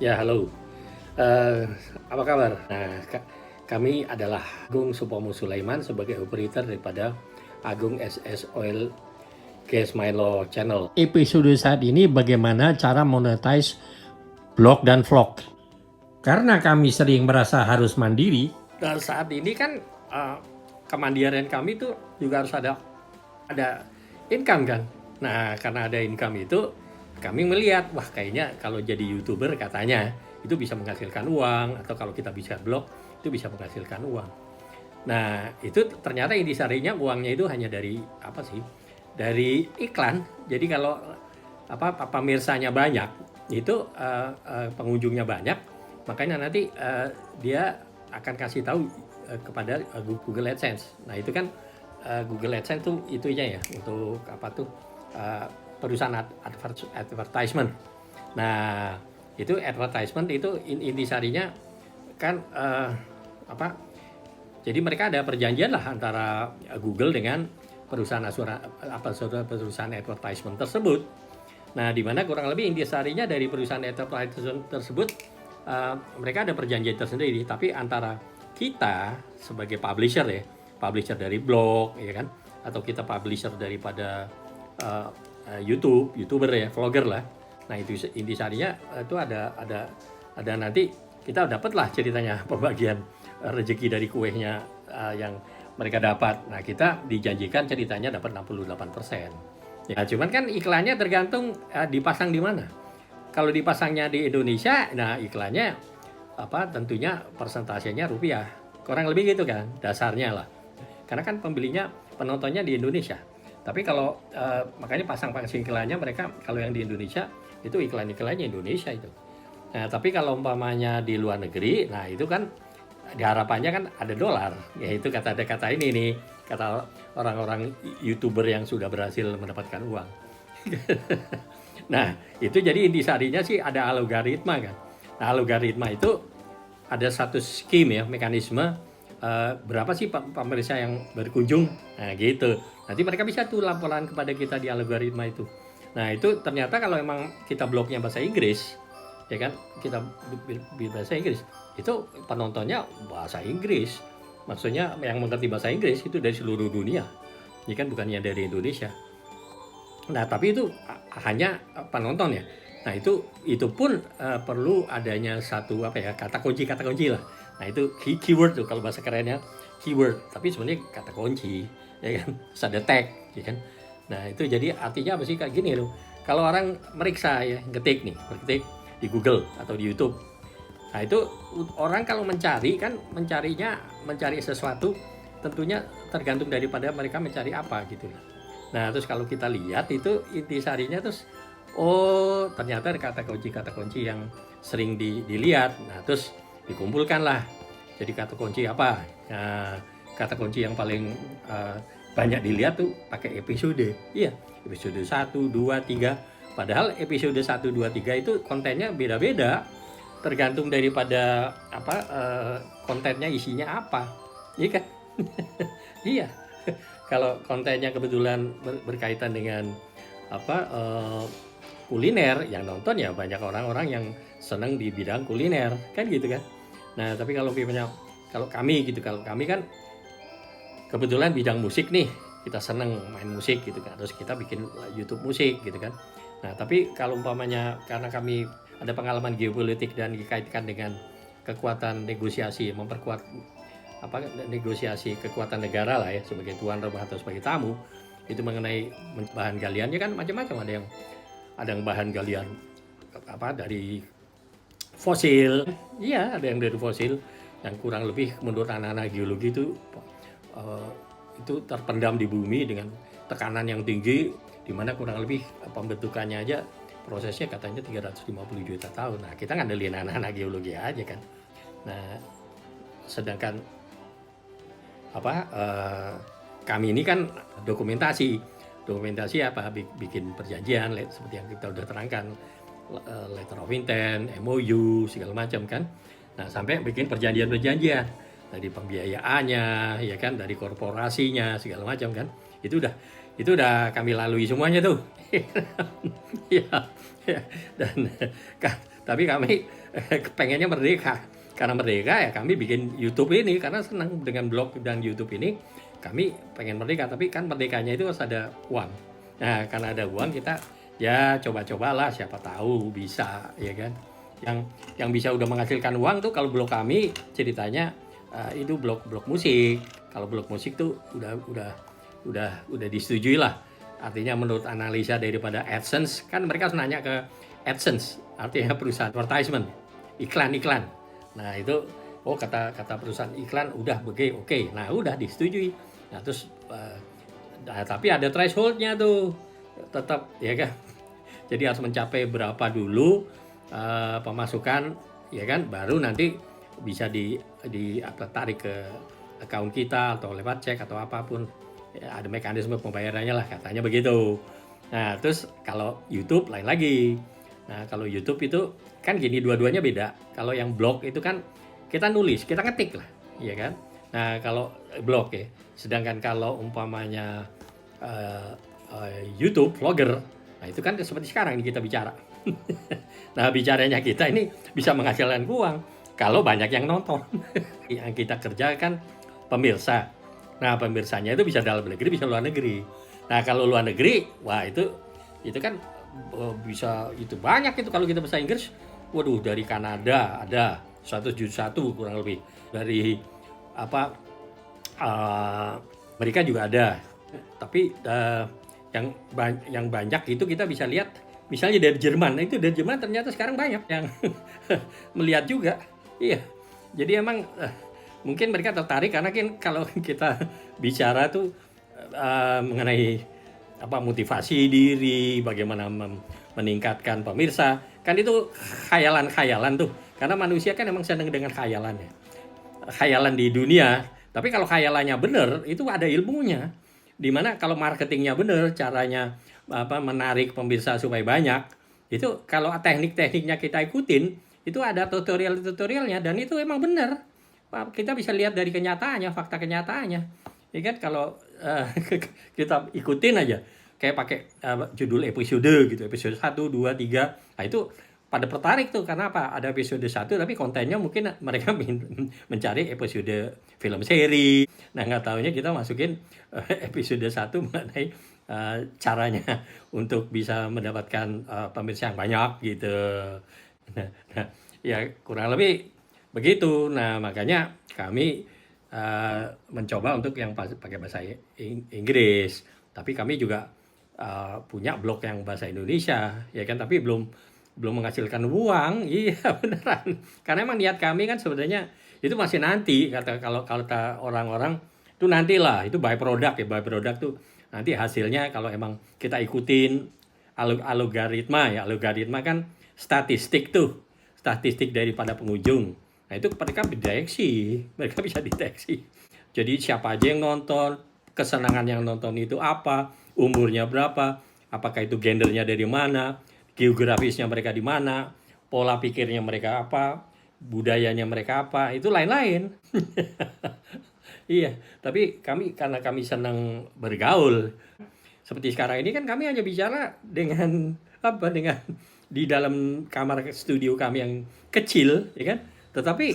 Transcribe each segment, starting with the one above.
Ya, halo. Eh, Apa kabar? Nah, kami adalah Agung Supomo Sulaiman sebagai operator daripada Agung SS Oil Gas Milo Channel. Episode saat ini bagaimana cara monetize blog dan vlog. Karena kami sering merasa harus mandiri, dan saat ini kan kemandirian kami itu juga harus ada income kan. Nah, karena ada income itu kami melihat, wah kayaknya kalau jadi YouTuber katanya itu bisa menghasilkan uang, atau kalau kita bisa blog itu bisa menghasilkan uang. Nah, itu ternyata intisarinya uangnya itu hanya dari apa sih? Dari iklan. Jadi kalau pemirsanya banyak, itu pengunjungnya banyak, makanya nanti dia akan kasih tahu kepada Google AdSense. Nah, itu kan Google AdSense tuh itunya ya untuk apa tuh perusahaan advertisement. Nah, itu advertisement itu intisarinya kan jadi mereka ada perjanjian lah antara Google dengan perusahaan perusahaan advertisement tersebut. Nah, di mana kurang lebih intisarinya dari perusahaan advertisement tersebut mereka ada perjanjian tersendiri, tapi antara kita sebagai publisher ya, publisher dari blog ya kan, atau kita publisher daripada YouTuber ya, vlogger lah. Nah, itu intisarinya itu ada nanti kita dapat lah ceritanya pembagian rezeki dari kuenya yang mereka dapat. Nah, kita dijanjikan ceritanya dapat 68%. Ya, cuman kan iklannya tergantung dipasang di mana. Kalau dipasangnya di Indonesia, nah iklannya tentunya persentasenya rupiah. Kurang lebih gitu kan, dasarnya lah. Karena kan penontonnya di Indonesia. Tapi kalau makanya pasang iklannya mereka kalau yang di Indonesia itu iklannya Indonesia itu. Nah, tapi kalau umpamanya di luar negeri, nah itu kan harapannya kan ada dolar. Yaitu kata ini nih, kata orang-orang YouTuber yang sudah berhasil mendapatkan uang. Nah, itu jadi intisarinya sih ada algoritma kan. Nah, algoritma itu ada satu scheme ya, mekanisme berapa sih pemirsa yang berkunjung. Nah, gitu. Nanti mereka bisa tuh laporan kepada kita di algoritma itu. Nah, itu ternyata kalau emang kita blognya bahasa Inggris, ya kan, kita bahasa Inggris, itu penontonnya bahasa Inggris. Maksudnya yang mengerti bahasa Inggris itu dari seluruh dunia. Ini kan bukannya dari Indonesia. Nah, tapi itu hanya penonton ya. Nah, itu pun perlu adanya satu kata kunci lah. Nah, itu keyword tuh kalau bahasa kerennya keyword, tapi sebenarnya kata kunci ya kan, ada tag ya kan. Nah, itu jadi artinya apa sih kayak gini loh. Kalau orang meriksa ya, ngetik di Google atau di YouTube. Nah, itu orang kalau mencari sesuatu tentunya tergantung daripada mereka mencari apa gitu. Nah, terus kalau kita lihat itu intisarinya terus ternyata ada kata kunci yang sering dilihat. Nah, terus dikumpulkan lah. Jadi kata kunci apa? Nah, kata kunci yang paling banyak dilihat tuh pakai episode. Iya, episode 1, 2, 3. Padahal episode 1, 2, 3 itu kontennya beda-beda. Tergantung daripada kontennya isinya apa. Iya kan? Iya. Kalau kontennya kebetulan berkaitan dengan kuliner, yang nonton ya banyak orang-orang yang senang di bidang kuliner, kan gitu kan. Nah, tapi kalau kami kan kebetulan bidang musik nih, kita senang main musik gitu kan, terus kita bikin YouTube musik gitu kan. Nah, tapi kalau umpamanya karena kami ada pengalaman geopolitik dan dikaitkan dengan kekuatan negosiasi, memperkuat negosiasi kekuatan negara lah ya, sebagai tuan rumah atau sebagai tamu, itu mengenai bahan galiannya kan macam-macam. Ada yang bahan galian dari fosil, iya ada yang dari fosil yang kurang lebih menurut anak-anak geologi itu terpendam di bumi dengan tekanan yang tinggi, di mana kurang lebih pembentukannya aja prosesnya katanya 350 juta tahun. Nah, kita ngandelin anak-anak geologi aja kan. Nah, sedangkan kami ini kan dokumentasi bikin perjanjian seperti yang kita udah terangkan, letter of intent, MOU segala macam kan. Nah, sampai bikin perjanjian dari pembiayaannya ya kan, dari korporasinya segala macam kan. Itu udah kami lalui semuanya tuh. Ya, ya. Dan tapi kami pengennya merdeka. Karena merdeka ya kami bikin YouTube ini karena senang dengan blog dan YouTube ini. Kami pengen merdeka, tapi kan merdekanya itu harus ada uang. Nah, karena ada uang kita ya coba-cobalah, siapa tahu bisa, ya kan. Yang bisa udah menghasilkan uang tuh kalau blog kami ceritanya itu blog musik. Kalau blog musik tuh udah disetujui lah. Artinya menurut analisa daripada AdSense, kan mereka harus nanya ke AdSense, artinya perusahaan advertisement, iklan-iklan. Nah itu, oh kata perusahaan iklan udah oke. Nah udah disetujui. Nah terus, tapi ada thresholdnya tuh, tetap ya kan. Jadi harus mencapai berapa dulu pemasukan, ya kan, baru nanti bisa tarik ke account kita atau lewat cek atau apapun. Ya, ada mekanisme pembayarannya lah katanya begitu. Nah terus kalau YouTube lain lagi. Nah kalau YouTube itu kan gini, dua-duanya beda. Kalau yang blog itu kan kita nulis, kita ketik lah, iya kan. Nah kalau blog ya, sedangkan kalau umpamanya YouTube vlogger, nah itu kan seperti sekarang ini kita bicara. Nah bicaranya kita ini bisa menghasilkan uang kalau banyak yang nonton. Yang kita kerjakan pemirsa. Nah pemirsanya itu bisa dalam negeri, bisa luar negeri. Nah kalau luar negeri, wah itu kan bisa itu banyak itu kalau kita bahasa Inggris. Waduh, dari Kanada ada 101 kurang lebih, dari apa Amerika juga ada. Tapi yang banyak itu kita bisa lihat misalnya dari Jerman. Nah, itu dari Jerman ternyata sekarang banyak yang melihat juga. Iya. Jadi emang mungkin mereka tertarik karena kan kalau kita bicara tuh mengenai motivasi diri, bagaimana meningkatkan pemirsa, kan itu khayalan tuh. Karena manusia kan emang senang dengan khayalan ya. Khayalan di dunia, tapi kalau khayalannya benar, itu ada ilmunya. Dimana kalau marketingnya benar, caranya menarik pemirsa supaya banyak, itu kalau teknik-tekniknya kita ikutin, itu ada tutorialnya dan itu emang benar. Kita bisa lihat dari kenyataannya, fakta kenyataannya. Ya kan kalau kita ikutin aja, kayak pakai judul episode gitu, episode 1, 2, 3. Nah itu pada tertarik tuh, karena apa? Ada episode 1 tapi kontennya mungkin mereka mencari episode film seri. Nah nggak taunya kita masukin episode 1 mengenai caranya untuk bisa mendapatkan pemirsa yang banyak gitu. Nah, ya kurang lebih begitu. Nah makanya kami mencoba untuk yang pakai bahasa Inggris, tapi kami juga punya blog yang bahasa Indonesia, ya kan, tapi belum menghasilkan uang. Iya beneran, karena emang niat kami kan sebenarnya itu masih nanti, kalau orang-orang itu nantilah, itu by product tuh nanti hasilnya kalau emang kita ikutin algoritma kan statistik daripada pengunjung. Nah itu mereka bisa deteksi. Jadi siapa aja yang nonton, kesenangan yang nonton itu apa, umurnya berapa, apakah itu gendernya dari mana, geografisnya mereka di mana, pola pikirnya mereka apa, budayanya mereka apa, itu lain-lain. Iya, tapi karena kami senang bergaul, seperti sekarang ini kan kami hanya bicara dengan di dalam kamar studio kami yang kecil, ya kan. Tetapi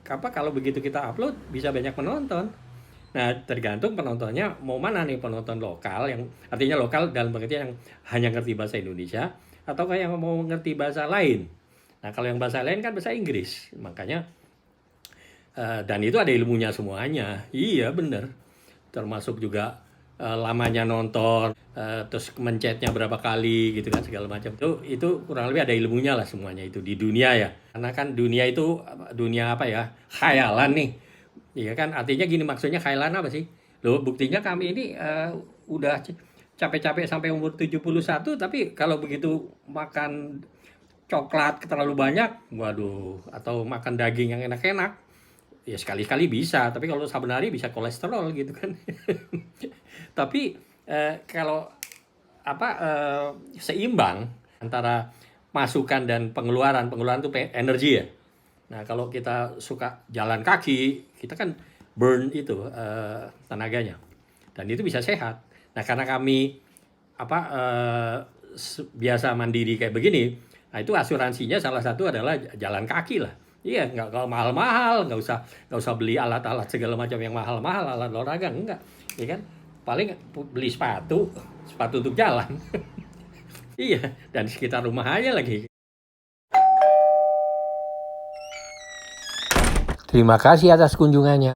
kalau begitu kita upload bisa banyak penonton. Nah tergantung penontonnya mau mana nih, penonton lokal yang artinya lokal dalam pengertian yang hanya ngerti bahasa Indonesia, atau kayak yang mau ngerti bahasa lain. Nah kalau yang bahasa lain kan bahasa Inggris, makanya dan itu ada ilmunya semuanya. Iya bener, termasuk juga lamanya nonton, terus mencetnya berapa kali gitu kan, segala macam. Itu kurang lebih ada ilmunya lah semuanya itu di dunia ya. Karena kan dunia itu dunia apa ya? Khayalan nih. Iya kan, artinya gini, maksudnya khayalan apa sih? Loh, buktinya kami ini udah capek-capek sampai umur 71, tapi kalau begitu makan coklat terlalu banyak, waduh, atau makan daging yang enak-enak, ya sekali-kali bisa, tapi kalau saben hari bisa kolesterol gitu kan. Tapi kalau seimbang antara masukan dan pengeluaran itu energi ya. Nah kalau kita suka jalan kaki, kita kan burn itu tenaganya, dan itu bisa sehat. Nah karena kami biasa mandiri kayak begini, nah itu asuransinya salah satu adalah jalan kaki lah. Iya, nggak mahal-mahal, nggak usah beli alat-alat segala macam yang mahal-mahal, alat olahraga enggak, ya kan? Paling beli sepatu untuk jalan. Iya, dan sekitar rumah aja lagi. Terima kasih atas kunjungannya.